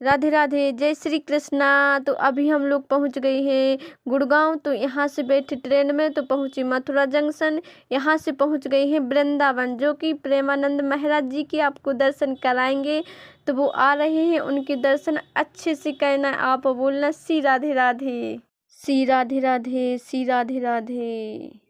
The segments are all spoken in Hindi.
राधे राधे, जय श्री कृष्णा। तो अभी हम लोग पहुंच गए हैं गुड़गांव। तो यहाँ से बैठे ट्रेन में तो पहुंची मथुरा जंक्शन। यहाँ से पहुंच गए हैं वृंदावन, जो कि प्रेमानंद महाराज जी के आपको दर्शन कराएंगे। तो वो आ रहे हैं, उनके दर्शन अच्छे से करना। आप बोलना श्री राधे राधे, श्री राधे राधे, श्री राधे राधे।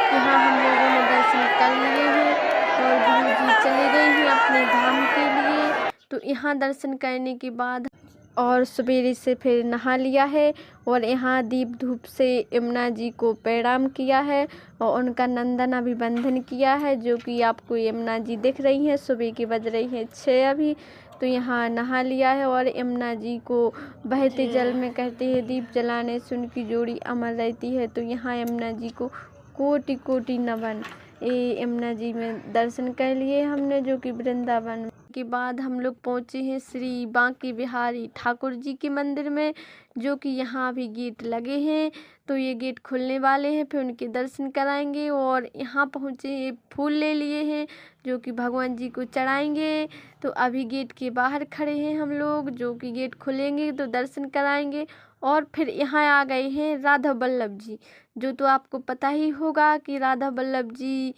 यहाँ हम लोगों ने दर्शन कर लिए हैं और गुरु जी चले गए हैं अपने धाम के लिए। तो यहाँ दर्शन करने के बाद और सवेरे से फिर नहा लिया है और यहाँ दीप धूप से यमुना जी को प्रणाम किया है और उनका नंदन अभिवंदन किया है, जो कि आपको यमुना जी दिख रही हैं। सुबह की बज रही हैं 6 अभी। तो यहाँ नहा लिया है और यमुना जी को बहते जल में कहते हैं दीप जलाने से उनकी जोड़ी अमर रहती है। तो यहाँ यमुना जी को कोटि कोटि नमन। ये यमुना जी में दर्शन कर लिए हमने, जो कि वृंदावन के बाद हम लोग पहुँचे हैं श्री बांके बिहारी ठाकुर जी के मंदिर में, जो कि यहाँ भी गेट लगे हैं। तो ये गेट खुलने वाले हैं, फिर उनके दर्शन कराएंगे। और यहाँ पहुँचे ये फूल ले लिए हैं, जो कि भगवान जी को चढ़ाएंगे। तो अभी गेट के बाहर खड़े हैं हम लोग, जो कि गेट खुलेंगे तो दर्शन कराएंगे। और फिर यहाँ आ गए हैं राधा वल्लभ जी, जो तो आपको पता ही होगा कि राधा वल्लभ जी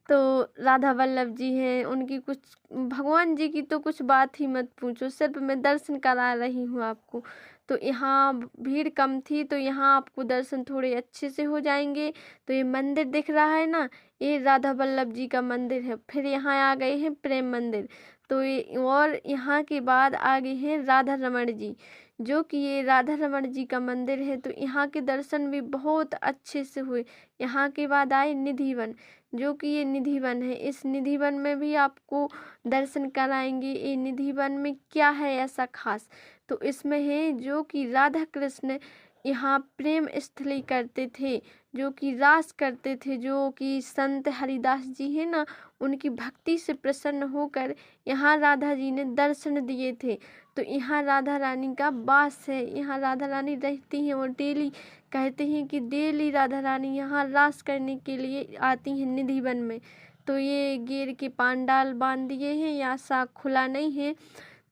तो राधा वल्लभ जी हैं। उनकी कुछ भगवान जी की तो कुछ बात ही मत पूछो, सिर्फ मैं दर्शन करा रही हूँ आपको। तो यहाँ भीड़ कम थी, तो यहाँ आपको दर्शन थोड़े अच्छे से हो जाएंगे। तो ये मंदिर दिख रहा है ना, ये राधा वल्लभ जी का मंदिर है। फिर यहाँ आ गए हैं प्रेम मंदिर। तो ये और यहाँ के बाद आ गए हैं राधा रमण जी, जो कि ये राधा रमण जी का मंदिर है। तो यहाँ के दर्शन भी बहुत अच्छे से हुए। यहाँ के बाद आए निधिवन, जो कि ये निधिवन है। इस निधिवन में भी आपको दर्शन कराएंगे। ये निधिवन में क्या है ऐसा खास, तो इसमें है जो कि राधा कृष्ण यहाँ प्रेम स्थली करते थे, जो कि रास करते थे। जो कि संत हरिदास जी हैं ना, उनकी भक्ति से प्रसन्न होकर यहाँ राधा जी ने दर्शन दिए थे। तो यहाँ राधा रानी का वास है, यहाँ राधा रानी रहती हैं। और डेली कहते हैं कि डेली राधा रानी यहाँ रास करने के लिए आती हैं निधिवन में। तो ये गेर के पांडाल बांध दिए हैं, यहाँ सा खुला नहीं है।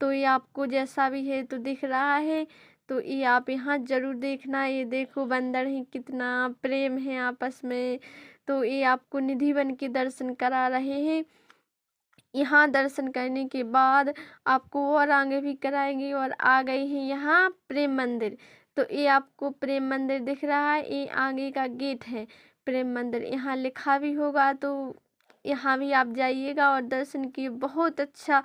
तो ये आपको जैसा भी है तो दिख रहा है। तो ये आप यहाँ जरूर देखना। ये देखो बंदर है, कितना प्रेम है आपस में। तो ये आपको निधिवन के दर्शन करा रहे हैं। यहाँ दर्शन करने के बाद आपको और आगे भी कराएंगे। और आ गए हैं यहाँ प्रेम मंदिर। तो ये आपको प्रेम मंदिर दिख रहा है, ये आगे का गेट है प्रेम मंदिर। यहाँ लिखा भी होगा, तो यहाँ भी आप जाइएगा और दर्शन किए। बहुत अच्छा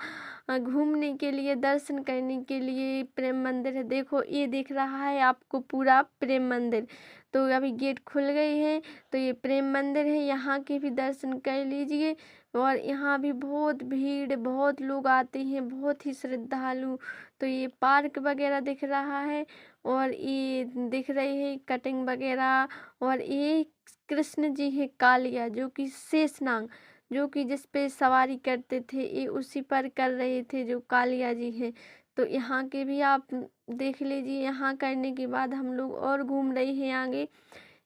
घूमने के लिए, दर्शन करने के लिए प्रेम मंदिर है। देखो ये दिख रहा है आपको पूरा प्रेम मंदिर। तो अभी गेट खुल गए हैं, तो ये प्रेम मंदिर है, यहाँ के भी दर्शन कर लीजिए। और यहाँ भी बहुत भीड़, बहुत लोग आते हैं, बहुत ही श्रद्धालु। तो ये पार्क वगैरह दिख रहा है और ये दिख रही है कटिंग वगैरह। और ये कृष्ण जी है कालिया, जो कि शेषनाग, जो कि जिस पे सवारी करते थे, ये उसी पर कर रहे थे, जो कालिया जी हैं। तो यहाँ के भी आप देख लीजिए। यहाँ करने के बाद हम लोग और घूम रहे हैं, आगे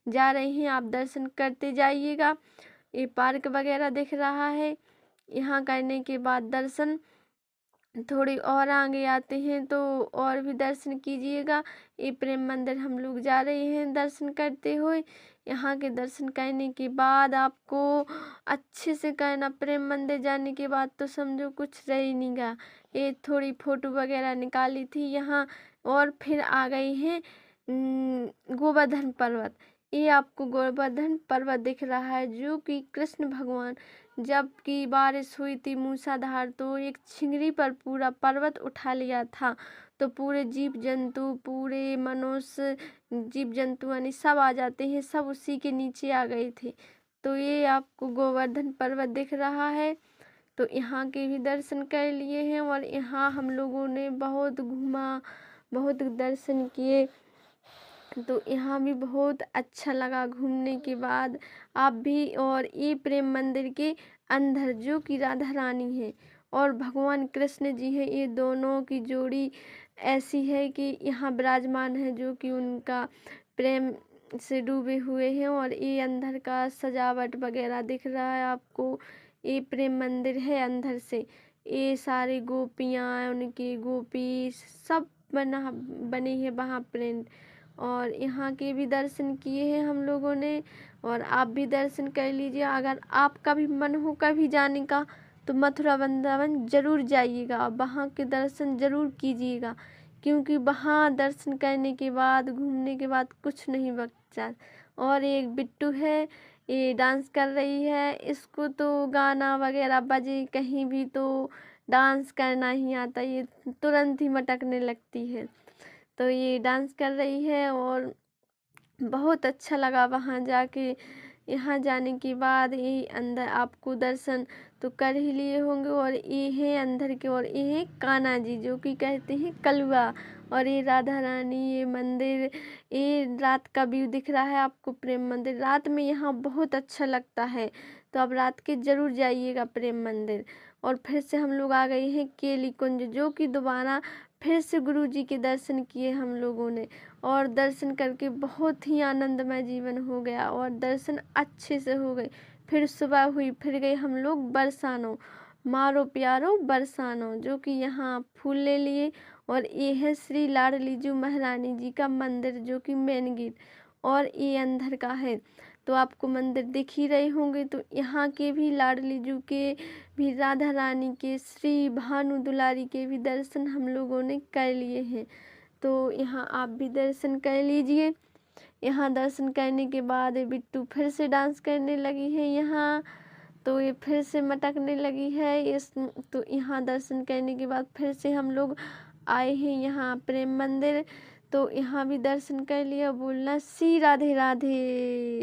जा रहे हैं, आप दर्शन करते जाइएगा। ये पार्क वगैरह दिख रहा है। यहाँ करने के बाद दर्शन थोड़ी और आगे आते हैं तो और भी दर्शन कीजिएगा। ये प्रेम मंदिर हम लोग जा रहे हैं दर्शन करते हुए। यहाँ के दर्शन करने के बाद आपको अच्छे से करना। प्रेम मंदिर जाने के बाद तो समझो कुछ रह ही नहीं गया। ये थोड़ी फोटो वगैरह निकाली थी यहाँ। और फिर आ गई हैं गोवर्धन पर्वत। ये आपको गोवर्धन पर्वत दिख रहा है, जो कि कृष्ण भगवान जब की बारिश हुई थी मूसलाधार, तो एक छिंगरी पर पूरा पर्वत उठा लिया था। तो पूरे जीव जंतु, पूरे मनुष्य, जीव जंतु यानी सब आ जाते हैं, सब उसी के नीचे आ गए थे। तो ये आपको गोवर्धन पर्वत दिख रहा है। तो यहाँ के भी दर्शन कर लिए हैं और यहाँ हम लोगों ने बहुत घूमा, बहुत दर्शन किए। तो यहाँ भी बहुत अच्छा लगा घूमने के बाद। आप भी, और ये प्रेम मंदिर के अंदर जो कि राधा रानी है और भगवान कृष्ण जी है, ये दोनों की जोड़ी ऐसी है कि यहाँ विराजमान है, जो कि उनका प्रेम से डूबे हुए हैं। और ये अंदर का सजावट वगैरह दिख रहा है आपको, ये प्रेम मंदिर है अंदर से। ये सारी गोपियाँ, उनके गोपी सब बने हैं वहाँ प्रिंट। और यहाँ के भी दर्शन किए हैं हम लोगों ने, और आप भी दर्शन कर लीजिए। अगर आपका भी मन हो कभी जाने का तो मथुरा वृंदावन जरूर जाइएगा, वहाँ के दर्शन जरूर कीजिएगा, क्योंकि वहाँ दर्शन करने के बाद, घूमने के बाद कुछ नहीं बचा। और एक बिट्टू है, ये डांस कर रही है, इसको तो गाना वगैरह बजे कहीं भी तो डांस करना ही आता, ये तुरंत ही मटकने लगती है। तो ये डांस कर रही है और बहुत अच्छा लगा वहाँ जाके। यहाँ जाने के बाद ये अंदर आपको दर्शन तो कर ही लिए होंगे, और ये है अंदर के, और ये है कान्हा जी, जो कि कहते हैं कलवा। और ये राधा रानी, ये मंदिर, ये रात का व्यू दिख रहा है आपको। प्रेम मंदिर रात में यहाँ बहुत अच्छा लगता है, तो आप रात के जरूर जाइएगा प्रेम मंदिर। और फिर से हम लोग आ गए हैं केली कुंज, जो कि दोबारा फिर से गुरु जी के दर्शन किए हम लोगों ने, और दर्शन करके बहुत ही आनंदमय जीवन हो गया, और दर्शन अच्छे से हो गए। फिर सुबह हुई, फिर गए हम लोग बरसानो, मारो प्यारो बरसानो, जो कि यहाँ फूल ले लिए। और ये है श्री लाडली जी महारानी जी का मंदिर, जो कि मेन गेट, और ये अंदर का है। तो आपको मंदिर दिख ही रहे होंगे। तो यहाँ के भी लाडली जी के भी, राधा रानी के, श्री भानु दुलारी के भी दर्शन हम लोगों ने कर लिए हैं। तो यहाँ आप भी दर्शन कर लीजिए। यहाँ दर्शन करने के बाद बिट्टू फिर से डांस करने लगी है यहाँ, तो ये फिर से मटकने लगी है इस। तो यहाँ दर्शन करने के बाद फिर से हम लोग आए हैं यहाँ प्रेम मंदिर, तो यहाँ भी दर्शन कर लिया। बोलना श्री राधे राधे।